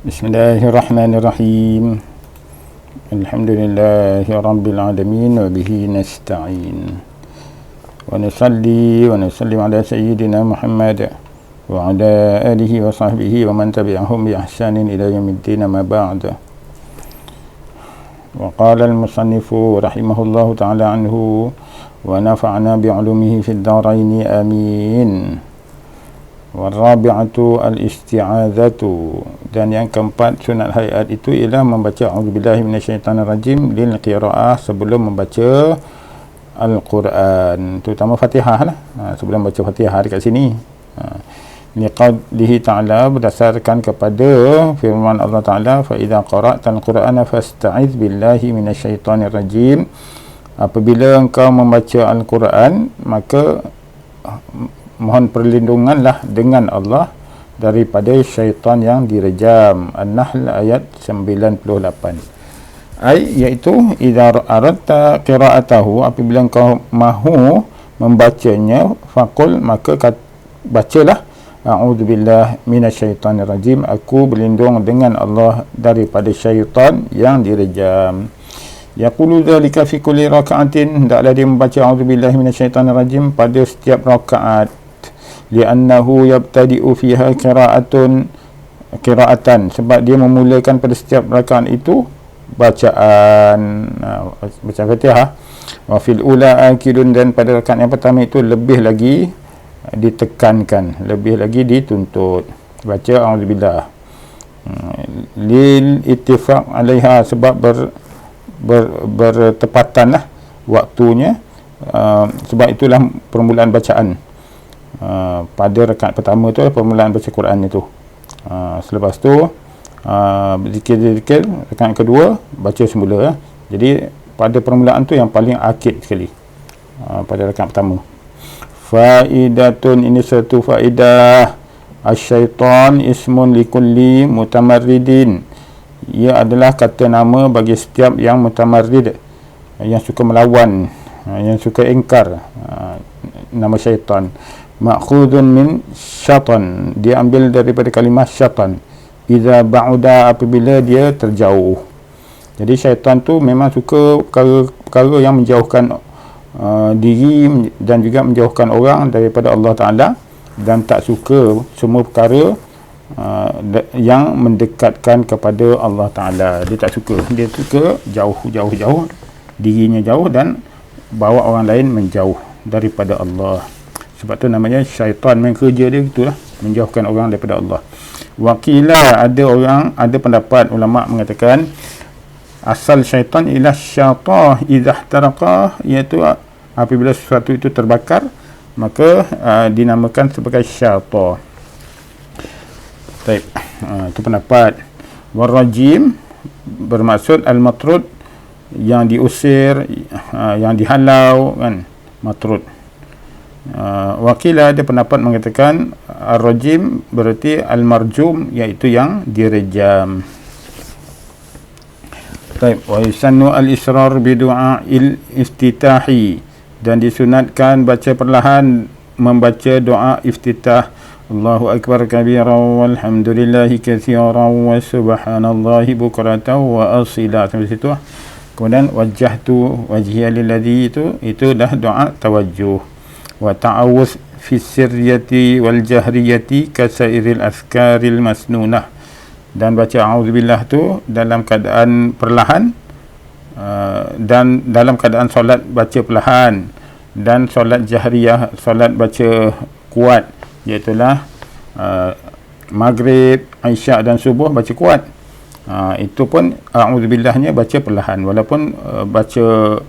Bismillahirrahmanirrahim. Alhamdulillahi rabbil alamin wa bihi nasta'in. Wa nusalli wa nusallim ala sayyidina Muhammad wa ala alihi wa sahbihi wa man tabi'ahum bi ihsanin ila yaumiddin, ma ba'd. Wa qala al-musannifu rahimahullahu ta'ala anhu wa nafa'na bi'ulumihi fid dharain, amin. Warabi'atu al-isti'adzatu, dan yang keempat sunat hayat itu ialah membaca a'udzubillahi minasyaitanirrajim lil qiraah sebelum membaca Al-Quran, terutama Fatihah lah. Sebelum baca Fatihah dekat sini, liqaulihi ta'ala, berdasarkan kepada firman Allah Ta'ala, fa idza qara'tal qur'ana fasta'iz billahi minasyaitanirrajim, apabila engkau membaca Al-Quran maka mohon perlindunganlah dengan Allah daripada syaitan yang direjam. An-Nahl ayat 98. Iaitu idza aradta qira'atahu, apabila engkau mahu membacanya, faqul, maka bacalah a'udzubillah minasyaitanirrajim, aku berlindung dengan Allah daripada syaitan yang direjam. Yaqulu dzalika fi kulli raka'atin, hendaklah dia membaca a'udzubillahi minasyaitanirrajim pada setiap rakaat, li'annahu yabtadi'u fiha qira'atan, sebab dia memulakan pada setiap rakaat itu bacaan Fatihah. Wa fil ula akidun, dan pada rakaat yang pertama itu lebih lagi ditekankan, lebih lagi dituntut baca a'udzubillah, lil ittifaq 'alaiha, sebab bertepatanlah waktunya, sebab itulah permulaan bacaan. Pada rakaat pertama tu permulaan baca Quran itu. Selepas tu zikir-zikir rakaat kedua baca semula. Jadi pada permulaan tu yang paling akid sekali, pada rakaat pertama. Faidatun, ini satu faedah. Asyaitan ismun likulli mutamarridin, ia adalah kata nama bagi setiap yang mutamarrid, yang suka melawan, yang suka ingkar. Nama syaitan ma'khudun min syaitan, dia ambil daripada kalimah syaitan. Idza ba'uda, apabila dia terjauh. Jadi syaitan tu memang suka perkara yang menjauhkan diri dan juga menjauhkan orang daripada Allah Ta'ala, dan tak suka semua perkara yang mendekatkan kepada Allah Ta'ala. Dia tak suka, dia suka jauh, dirinya jauh dan bawa orang lain menjauh daripada Allah. Sebab tu namanya syaitan, main kerja dia gitulah, menjauhkan orang daripada Allah. Wakilah, ada pendapat ulama mengatakan asal syaitan ialah syatah idza ihtaraqa, iaitu apabila sesuatu itu terbakar maka dinamakan sebagai syatah. Baik, itu pendapat. Warrajim bermaksud al-matrud, yang diusir, yang dihalau kan, matrud. Wakilah, ada pendapat mengatakan ar-rajim berarti al-marjum, iaitu yang direjam. Baik, wa yusannu al-israr bi du'a'il iftitahi, dan disunatkan baca perlahan membaca doa iftitah. Allahu akbar kabira walhamdulillahi katsiran wa subhanallahi bukratan wa asila, sampai situ. Kemudian wajjahtu wajhiya lilladzi, itu dah doa tawajjuh. Wa ta'awuz fi sirriyati wal jahriyati kasairil azkaril masnunah, dan baca a'udzubillah tu dalam keadaan perlahan, dan dalam keadaan solat baca perlahan, dan solat jahriyah, solat baca kuat, iaitulah maghrib, isyak dan subuh baca kuat. Itu pun a'udzubillahnya baca perlahan, walaupun baca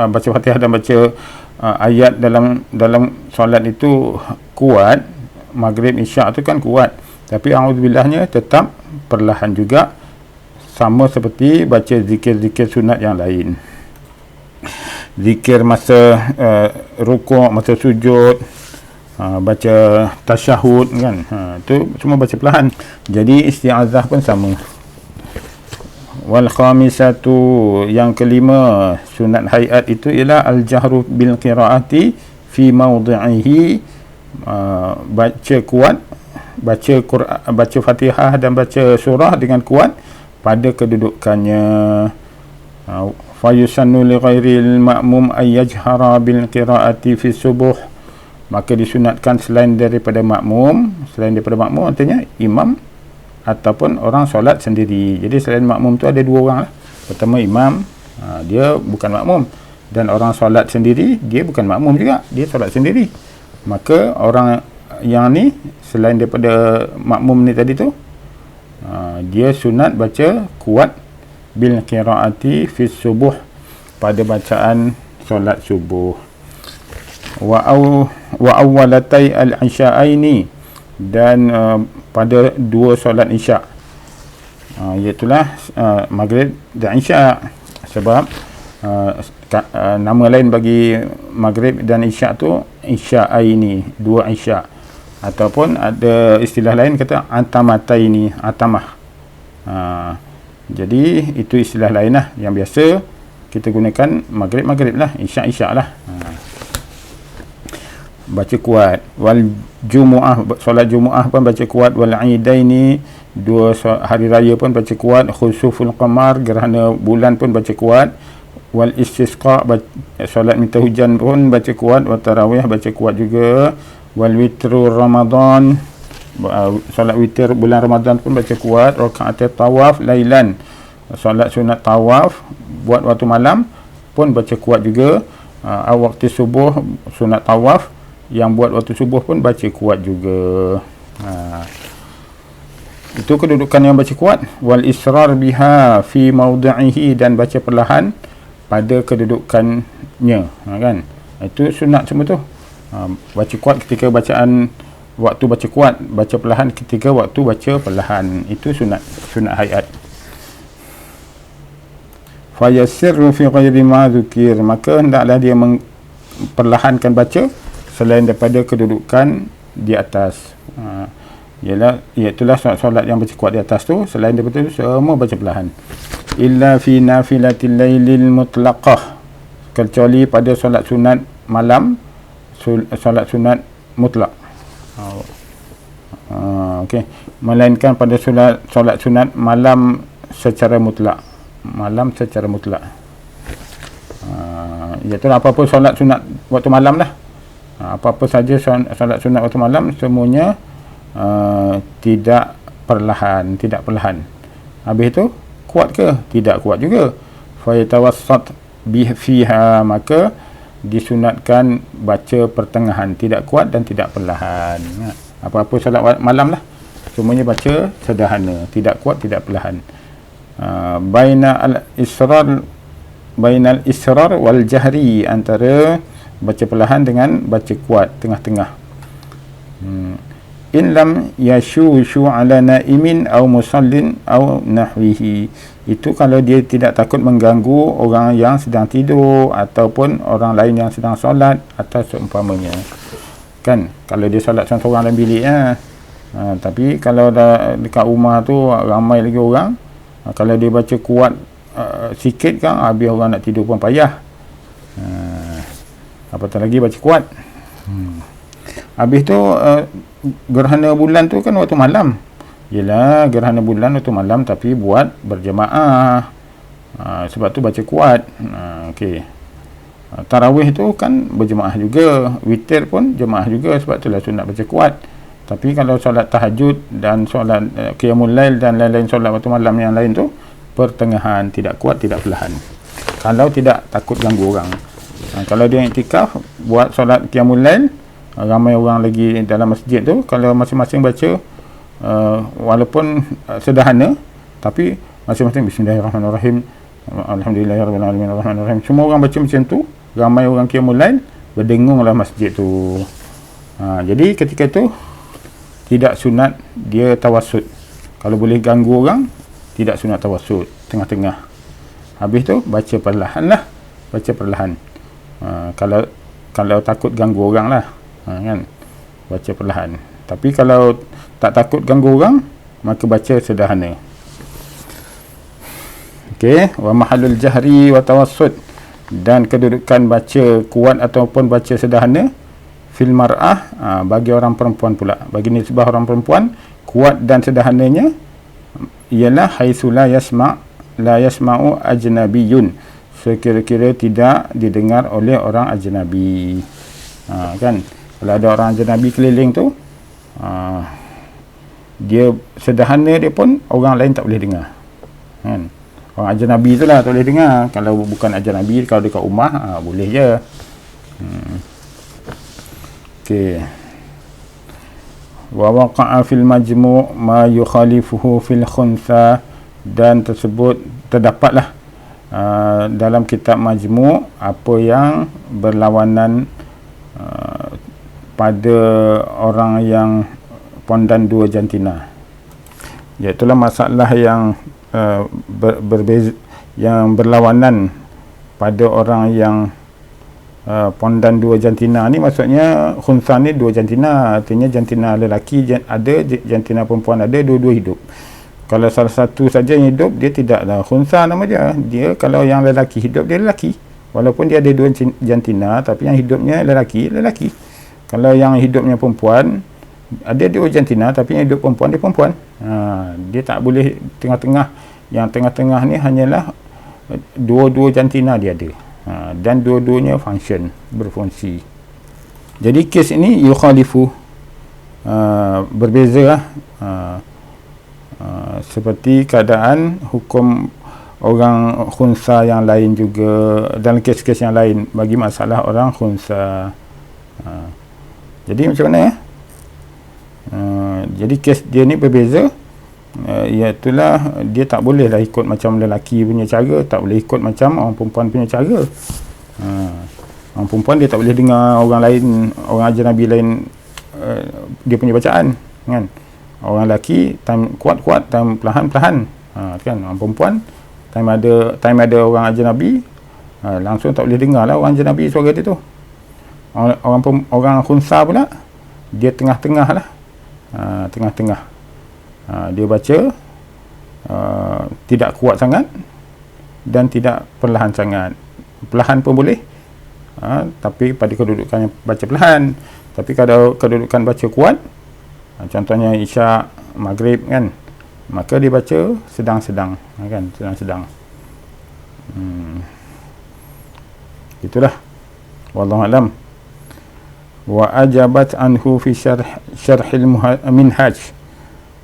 Fatihah dan baca ayat dalam solat itu kuat, maghrib, isyak tu kan kuat, tapi a'udzubillahnya tetap perlahan juga, sama seperti baca zikir-zikir sunat yang lain. Zikir masa rukuk, masa sujud, baca tasyahud kan, tu semua baca perlahan. Jadi isti'azah pun sama. Wal khamisatu, yang kelima sunat hayat itu ialah al-jahru bil qiraati fi mawdi'ihi, baca kuat baca Quran, baca Fatihah dan baca surah dengan kuat pada kedudukannya. Fa yusannu li ghairil ma'mum ay yajhara bil qiraati fi subuh, maka disunatkan selain daripada makmum artinya imam ataupun orang solat sendiri. Jadi selain makmum tu ada dua orang lah. Pertama imam, dia bukan makmum, dan orang solat sendiri dia bukan makmum juga, dia solat sendiri. Maka orang yang ni selain daripada makmum ni tadi tu, dia sunat baca kuat bil qiraati fi subuh, pada bacaan solat subuh. Wa awwalatai al-isya'aini, dan pada dua solat isyak, iaitulah maghrib dan isyak. Sebab nama lain bagi maghrib dan isyak tu isya'aini, dua isyak, ataupun ada istilah lain kata atamataini, atamah. Jadi itu istilah lain lah. Yang biasa kita gunakan maghrib lah, isyak lah. Baca kuat. Wal jumu'ah, solat jumu'ah pun baca kuat. Wal aidaini, dua hari raya pun baca kuat. Khusuful qamar, gerhana bulan pun baca kuat. Wal istisqa, solat minta hujan pun baca kuat. Wa tarawih baca kuat juga. Wal witru Ramadan, solat witir bulan Ramadan pun baca kuat. Rakaat tawaf lailan, solat sunat tawaf buat waktu malam pun baca kuat juga. Waktu subuh sunat tawaf yang buat waktu subuh pun baca kuat juga. Itu kedudukan yang baca kuat. Wal israr biha fi mawdi'ihi, dan baca perlahan pada kedudukannya, kan? Itu sunat semua tu. Baca kuat ketika bacaan waktu baca kuat, baca perlahan ketika waktu baca perlahan. Itu sunat hayat. Fa yasirru fi ghairi ma dzukir, maka hendaklah dia perlahankan baca selain daripada kedudukan di atas. Iaitulah solat yang baca kuat di atas tu, selain daripada itu semua baca perlahan. Illa fi nafilatil lailil mutlaqah, kecuali pada solat sunat malam, solat sunat mutlak. Okey, melainkan pada solat sunat malam secara mutlak. Iaitu apa-apa solat sunat waktu malam lah. Apa-apa saja solat sunat waktu malam, semuanya tidak perlahan. Habis itu kuat ke? Tidak kuat juga. Fa yatawassat fiha, maka disunatkan baca pertengahan, tidak kuat dan tidak perlahan. Apa-apa solat malam lah, semuanya baca sederhana, tidak kuat, tidak perlahan. Bainal israr wal jahri, antara baca perlahan dengan baca kuat, tengah-tengah. In lam yashushu ala naimin aw musallin aw nahwihi, itu kalau dia tidak takut mengganggu orang yang sedang tidur ataupun orang lain yang sedang solat atau seumpamanya, kan? Kalau dia solat seorang dalam bilik, tapi kalau dekat rumah tu ramai lagi orang, kalau dia baca kuat sikit kan, habis orang nak tidur pun payah. Apatah lagi baca kuat. Habis tu gerhana bulan tu kan waktu malam. Yelah, gerhana bulan waktu malam, tapi buat berjemaah. Sebab tu baca kuat. Okey. Tarawih tu kan berjemaah juga. Witir pun jemaah juga, sebab itulah sunat baca kuat. Tapi kalau solat tahajud dan solat qiyamul lail dan lain-lain solat waktu malam yang lain tu, pertengahan, tidak kuat, tidak perlahan. Kalau tidak takut ganggu orang. Kalau dia iktikaf buat solat qiyamul lail, ramai orang lagi dalam masjid tu, kalau masing-masing baca walaupun sederhana, tapi masing-masing bismillahirrahmanirrahim, alhamdulillahirabbil alamin arrahmanirrahim, semua orang baca macam tu, ramai orang qiyamul lail, berdengunglah masjid tu. Jadi ketika tu tidak sunat dia tawassut. Kalau boleh ganggu orang, tidak sunat tawassut, tengah-tengah. Habis tu baca perlahan lah, baca perlahan. Kalau takut ganggu orang lah, kan, baca perlahan. Tapi kalau tak takut ganggu orang, maka baca sederhana. Okey, wa mahallul jahri wa tawassut, dan kedudukan baca kuat ataupun baca sederhana fil mar'ah, bagi orang perempuan pula, bagi nisbah orang perempuan, kuat dan sederhananya ialah haitsu la yasma'u ajnabiyyun, sekira-kira tidak didengar oleh orang ajnabi. Kan kalau ada orang ajnabi keliling tu, dia sederhana dia pun orang lain tak boleh dengar, kan. Orang ajnabi tu lah tak boleh dengar. Kalau bukan ajnabi, kalau dekat rumah boleh je. Okey. Wa waqa'a fil majmu' ma yukhalifuhu fil khuntha, dan tersebut terdapatlah dalam kitab majmu' apa yang berlawanan pada orang yang pondan dua jantina. Iaitulah masalah yang berbeza, yang berlawanan pada orang yang pondan dua jantina ni. Maksudnya khunsa ni dua jantina, artinya jantina lelaki ada, jantina perempuan ada, dua-dua hidup. Kalau salah satu saja yang hidup, dia tidaklah khunsa nama dia. Dia kalau yang lelaki hidup, dia lelaki, walaupun dia ada dua jantina, tapi yang hidupnya lelaki. Kalau yang hidupnya perempuan, ada dua jantina, tapi yang hidup perempuan, dia perempuan. Dia tak boleh tengah-tengah. Yang tengah-tengah ni hanyalah dua-dua jantina dia ada, dan dua-duanya berfungsi. Jadi kes ini yukhalifu, berbeza lah, seperti keadaan hukum orang khunsa yang lain juga, dalam kes-kes yang lain bagi masalah orang khunsa. Jadi macam mana ya? Jadi kes dia ni berbeza, iaitulah dia tak boleh lah ikut macam lelaki punya cara, tak boleh ikut macam orang perempuan punya cara. Orang perempuan dia tak boleh dengar orang lain, orang ajnabi lain, dia punya bacaan, kan. Orang lelaki time kuat-kuat, time perlahan-perlahan, kan. Orang perempuan time ada orang ajnabi, langsung tak boleh dengar lah orang ajnabi suara dia tu. Orang khunsa pula, dia tengah-tengah lah, tengah-tengah. Dia baca tidak kuat sangat dan tidak perlahan sangat. Perlahan pun boleh, tapi pada kedudukan yang baca perlahan. Tapi kalau kedudukan baca kuat, contohnya isyak, maghrib, kan, maka dia baca sedang-sedang, kan, sedang-sedang. Itulah wallahu alam. Wa ajabat anhu fi syarhil minhaj,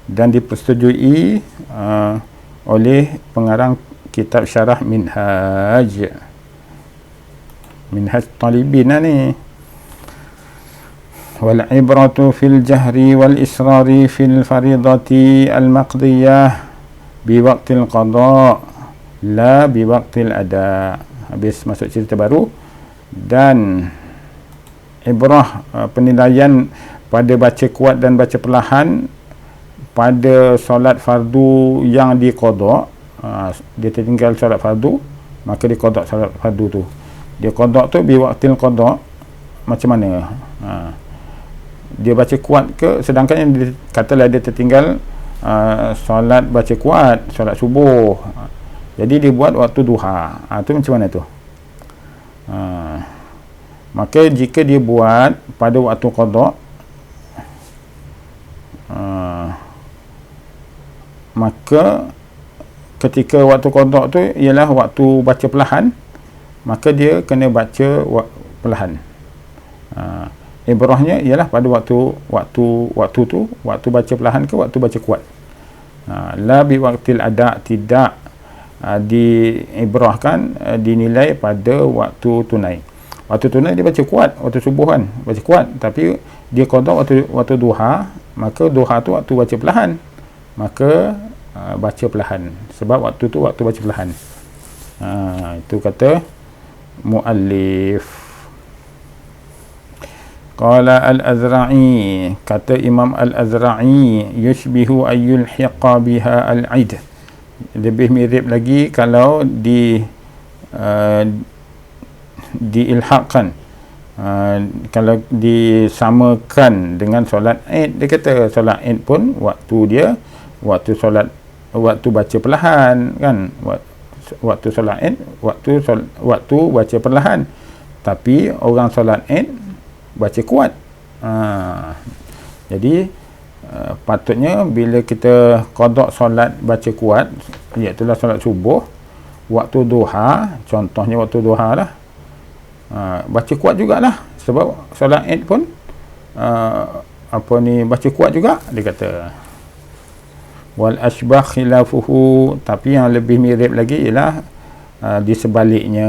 dan dipersetujui oleh pengarang kitab syarah minhaj talibin ni. Wal ibratu fil jahri wal israri fil faridati al maqdiyah bi waqtil qada la bi waqtil ada. Habis masuk cerita baru. Dan ibrah, penilaian pada baca kuat dan baca perlahan pada solat fardu yang diqada. Dia tertinggal solat fardu, maka dia qada solat fardu tu. Dia qada tu bi waqtil qada, macam mana? Dia baca kuat ke, sedangkan yang dia, katalah dia tertinggal solat baca kuat, solat subuh, jadi dia buat waktu duha, tu macam mana tu? Maka jika dia buat pada waktu qada, maka ketika waktu qada tu ialah waktu baca perlahan, maka dia kena baca perlahan. Ibrahnya ialah pada waktu tu, waktu baca perlahan ke waktu baca kuat. La bi waqtil ada, tidak diibrahkan, dinilai pada waktu tunai. Waktu tunai dia baca kuat, waktu subuh kan baca kuat, tapi dia qada waktu duha, maka duha tu waktu baca perlahan, maka baca perlahan, sebab waktu tu waktu baca perlahan. Itu kata muallif. Qala al-Azra'i, kata Imam al-Azra'i, yushbihu ayyul hiqa biha al-'id, lebih mirip lagi kalau diilhaqkan, kalau disamakan dengan solat Id. Dia kata solat Id pun waktu dia waktu baca perlahan, kan, waktu solat Id waktu baca perlahan, tapi orang solat Id baca kuat, Jadi patutnya bila kita qada solat baca kuat, iaitu solat subuh, waktu duha, contohnya waktu duha lah, baca kuat jugalah, sebab solat Id pun baca kuat juga, dia kata. Wal asbah khilafuhu, tapi yang lebih mirip lagi ialah di sebaliknya,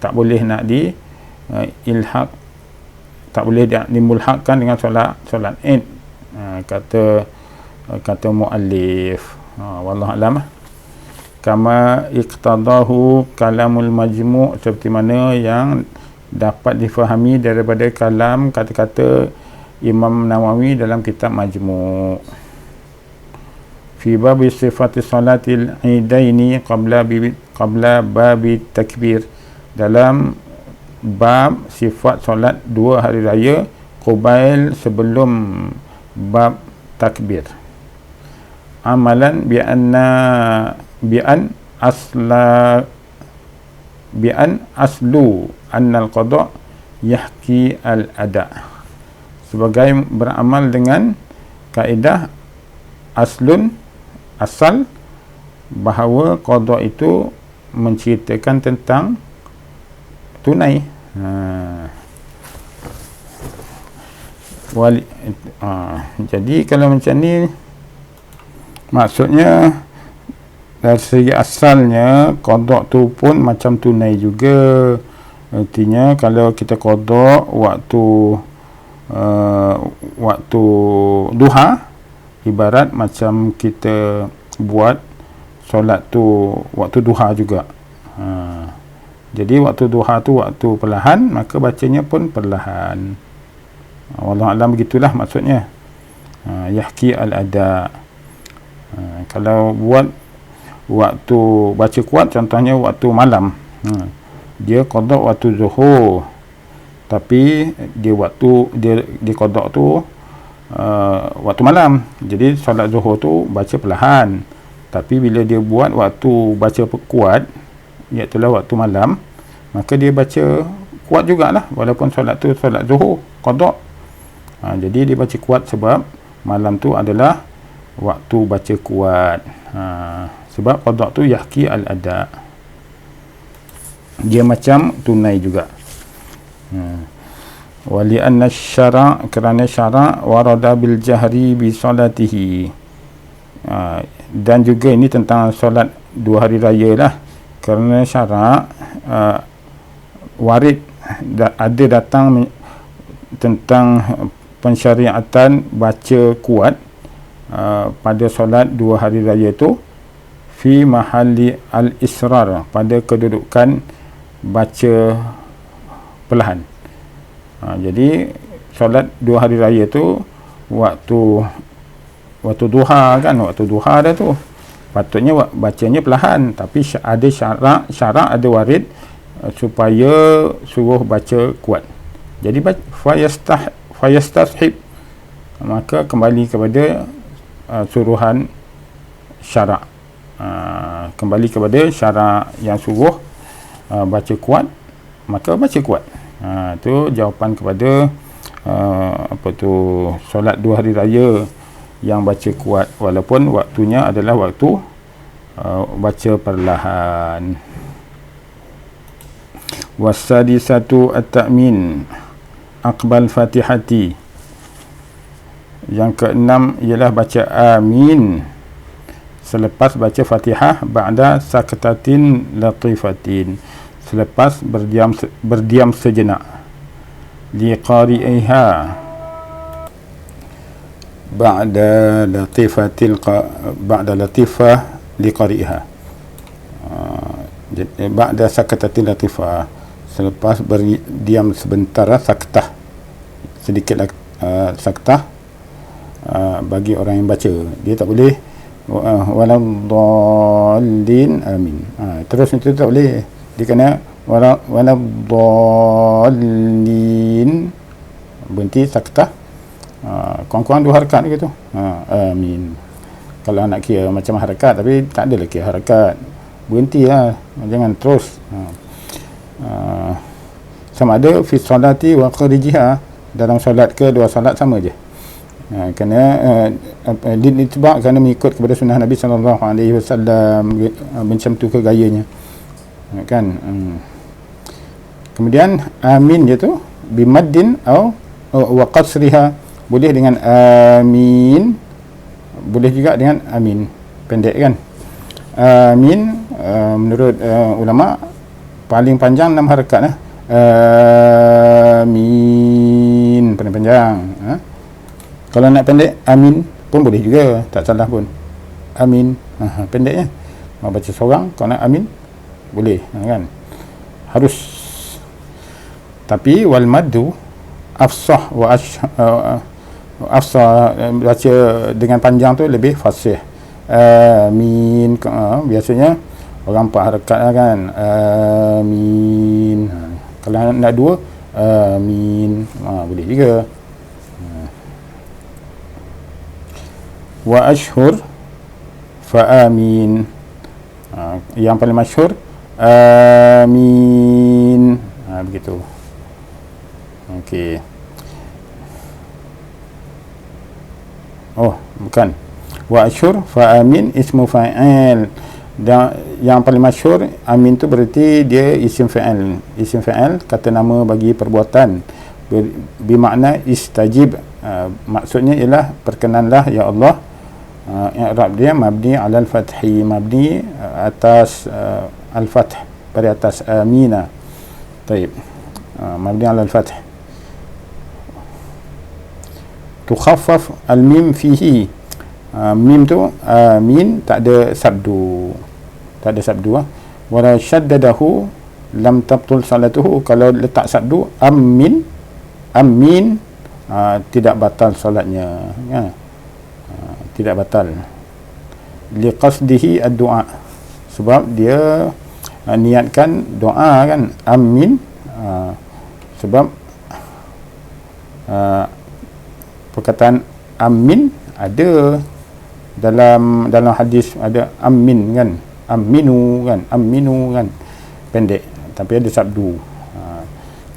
tak boleh nak di ilhaq, tak boleh dimulhaqkan dengan solat Id, kata muallif. Wallahu alam. Kama iqtadahu kalamul majmu', seperti mana yang dapat difahami daripada kalam kata-kata Imam Nawawi dalam kitab Majmu'. Fi bab sifati salatil idaini qabla babi takbir, dalam bab sifat solat dua hari raya qabail sebelum bab takbir. Amalan bi an aslu annal qada yahki al ada, sebagai beramal dengan kaedah asal bahawa qada itu menceritakan tentang tunai. Jadi kalau macam ni, maksudnya dari segi asalnya qada tu pun macam tunai juga. Artinya kalau kita qada waktu duha, ibarat macam kita buat solat tu waktu duha juga. Jadi waktu duha tu waktu perlahan, maka bacanya pun perlahan. Wallahu alam, begitulah maksudnya. Yahki al-ada. Kalau buat waktu baca kuat, contohnya waktu malam, dia qada waktu zuhur, tapi dia qada tu waktu malam. Jadi solat zuhur tu baca perlahan, tapi bila dia buat waktu baca kuat, iaitu waktu malam, maka dia baca kuat jugalah, walaupun solat tu solat zuhur qada. Jadi dia baca kuat sebab malam tu adalah waktu baca kuat. Sebab qada tu yahki al-ada, dia macam tunai juga. Wali anna syara', kerana syara' warada bil jahri bi salatihi, dan juga ini tentang solat dua hari raya lah, kerana syara' warid ada datang tentang pensyariatan baca kuat pada solat dua hari raya itu, fi mahalli al-israr, pada kedudukan baca perlahan. Jadi solat dua hari raya tu waktu duha kan, waktu duha dah tu patutnya bacanya perlahan, tapi ada syarak ada warid supaya suruh baca kuat. Jadi fayastashib, maka kembali kepada suruhan syarak, kembali kepada syarak yang suruh baca kuat, maka baca kuat. Itu jawapan kepada solat dua hari raya yang baca kuat, walaupun waktunya adalah waktu baca perlahan. Wasadisatu at-ta'min aqbal fatihati, yang keenam ialah baca amin selepas baca Fatihah, ba'da sakatatin latifatin, selepas berdiam sejenak, liqari'iha, ba'da latifah liqari'iha, ba'da sakatatin latifah, selepas berdiam sebentar, saktah, sedikit saktah bagi orang yang baca. Dia tak boleh waladdallin amin, terus itu tak boleh. Dia kena waladdallin, berhenti saktah, kurang-kurang 2 harakat gitu, amin. Kalau nak kira macam harakat, tapi tak ada lagi harakat, berhentilah, jangan terus. Sama ada fi salati wa kharijiha, dalam solat ke dua solat sama je. Kerana ditibak kerana mengikut kepada sunnah Nabi SAW, macam tu ke gayanya, kan. Kemudian amin je tu bimaddin atau wa qasriha, boleh dengan amin, boleh juga dengan amin pendek, kan. Amin menurut ulama paling panjang 6 harakat lah. Amin paling panjang. Kalau nak pendek amin pun boleh juga, tak salah pun. Amin pendeknya mau baca seorang, kalau nak amin boleh, kan. Harus, tapi wal maddu afsah wa afsah, baca dengan panjang tu lebih fasih. Amin biasanya orang 4 harakat lah, kan. Amin. Kalau nak 2 amin boleh juga. Wa ashhur fa amin, yang paling masyhur amin, begitu. Okey. Oh, bukan. Wa ashhur fa amin ismu fa'il. Dan yang paling masyhur amin tu berarti dia isim fa'il. Isim fa'il kata nama bagi perbuatan, bermakna istajib. Maksudnya ialah perkenanlah ya Allah. I'rab dia mabni ala al-fathi, mabni atas al-fath, pada atas amina. Baik. Mabni ala al-fath. Tukhaffaf al-mim fihi. Mim tu amin tak ada sabdu, tak ada sabdu. Wala shaddadahu lam tabtul salatuhu. Kalau letak sabdu amin, amin tidak batal solatnya, ya. Tidak batal. Liqasdihi ad-du'a, sebab dia niatkan doa, kan. Amin sebab perkataan amin ada dalam hadis, ada amin, kan. Aminu, kan. Aminu, kan, pendek tapi ada sabdu.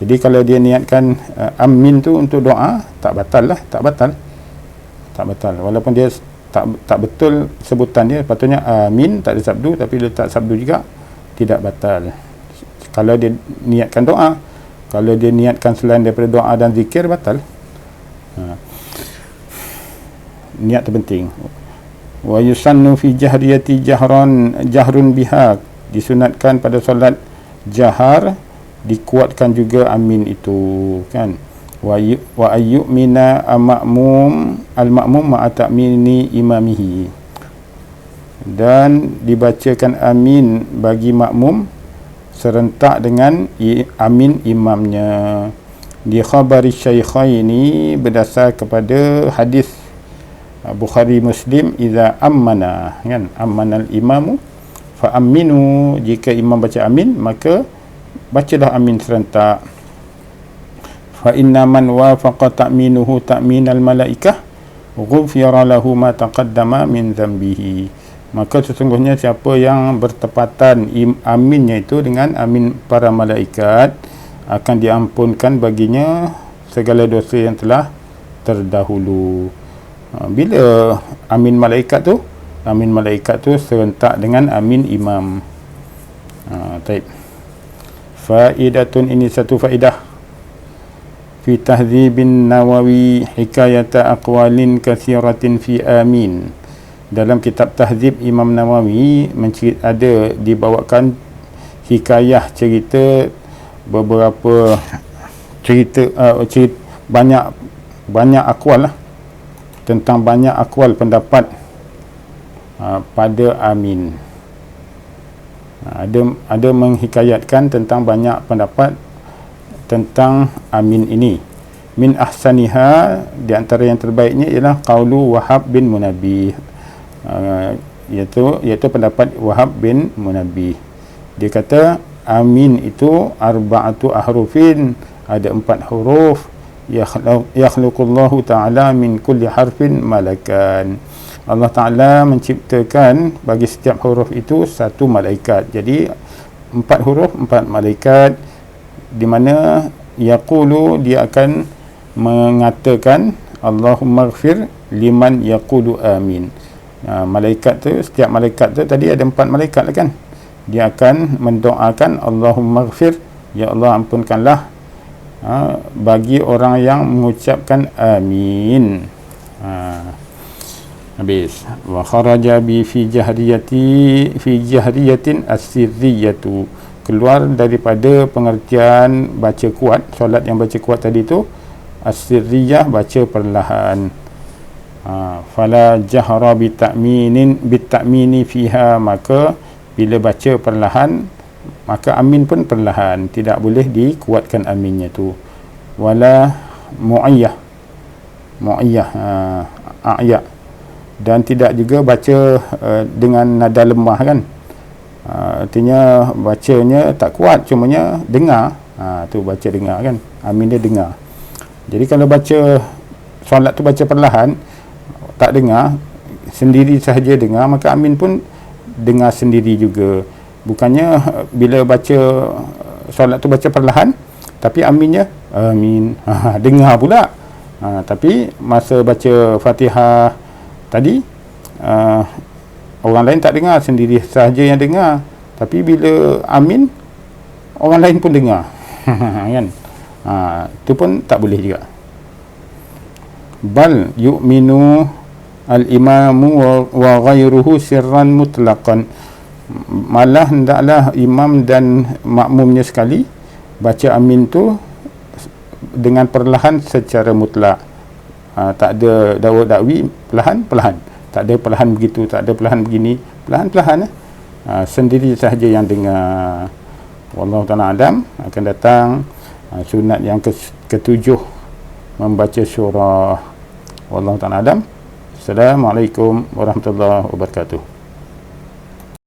Jadi kalau dia niatkan amin tu untuk doa, tak batal lah, tak batal walaupun dia tak betul sebutan dia, patutnya amin tak ada sabdu, tapi letak sabdu juga tidak batal kalau dia niatkan doa. Kalau dia niatkan selain daripada doa dan zikir, batal. Niat terpenting. Wa yusannu fi jahriyati jahrun biha, disunatkan pada solat jahar dikuatkan juga amin itu, kan. Wa ayyumina al-ma'mum ma'a ta'mini imamihi, dan dibacakan amin bagi makmum serentak dengan amin imamnya. Di khabari syaikhaini, berdasar kepada hadis Bukhari Muslim, idza ammana, kan, ammanal imamu fa aminu, jika imam baca amin maka bacalah amin serentak. Fa inna man wafaqa ta'minuhu ta'minal malaikah ghufira lahu ma taqaddama min dhanbihi, maka sesungguhnya siapa yang bertepatan aminnya itu dengan amin para malaikat, akan diampunkan baginya segala dosa yang telah terdahulu. Bila amin malaikat tu serentak dengan amin imam. Taib. Faidatun, ini satu faedah. Fi tahdzibin Nawawi hikayata aqwalin katsiratin fi amin. Dalam kitab tahdzib Imam Nawawi ada dibawakan hikayah, cerita beberapa cerita banyak akwal lah, tentang banyak akwal pendapat pada amin. Ada menghikayatkan tentang banyak pendapat tentang amin ini. Min ahsaniha, di antara yang terbaiknya ialah qaulu Wahab bin Munabbih, iaitu pendapat Wahab bin Munabbih. Dia kata amin itu arba'atu ahrufin, ada 4 huruf. Yakhluqullahu ta'ala min kulli harfin malakan. Allah Ta'ala menciptakan bagi setiap huruf itu 1 malaikat. Jadi 4 huruf 4 malaikat, di mana yaqulu, dia akan mengatakan Allahumma ighfir liman yaqulu amin. Malaikat tu, setiap malaikat tu tadi ada 4 malaikat lah kan, dia akan mendoakan Allahumma ighfir, ya Allah ampunkanlah bagi orang yang mengucapkan amin. Habis wa kharaja bi fi jahriyatin as-sirriyatu, keluar daripada pengertian baca kuat, solat yang baca kuat tadi tu as-sirriyah, baca perlahan. Fala jahra bi ta'mini fiha, maka bila baca perlahan maka amin pun perlahan, tidak boleh dikuatkan aminnya tu. Wala mu'ayyah a'ya, dan tidak juga baca dengan nada lemah kan, artinya bacanya tak kuat, cumanya dengar, tu baca dengar kan, amin dia dengar. Jadi kalau baca solat tu baca perlahan, tak dengar, sendiri sahaja dengar, maka amin pun dengar sendiri juga. Bukannya bila baca solat tu baca perlahan tapi aminnya amin dengar pula. Tapi masa baca Fatihah tadi orang lain tak dengar, sendiri sahaja yang dengar, tapi bila amin orang lain pun dengar kan. Itu pun tak boleh juga. Bal yu'minu al-imamu wa ghairuhu sirran mutlaqan, malah hendaklah imam dan makmumnya sekali baca amin tu dengan perlahan secara mutlak. Tak ada dakwi perlahan, tak ada perlahan begitu, tak ada perlahan begini, perlahan sendiri sahaja yang dengar. Wallahu ta'ala alam. Akan datang sunat yang ketujuh membaca surah. Wallahu ta'ala alam. Assalamualaikum warahmatullahi wabarakatuh.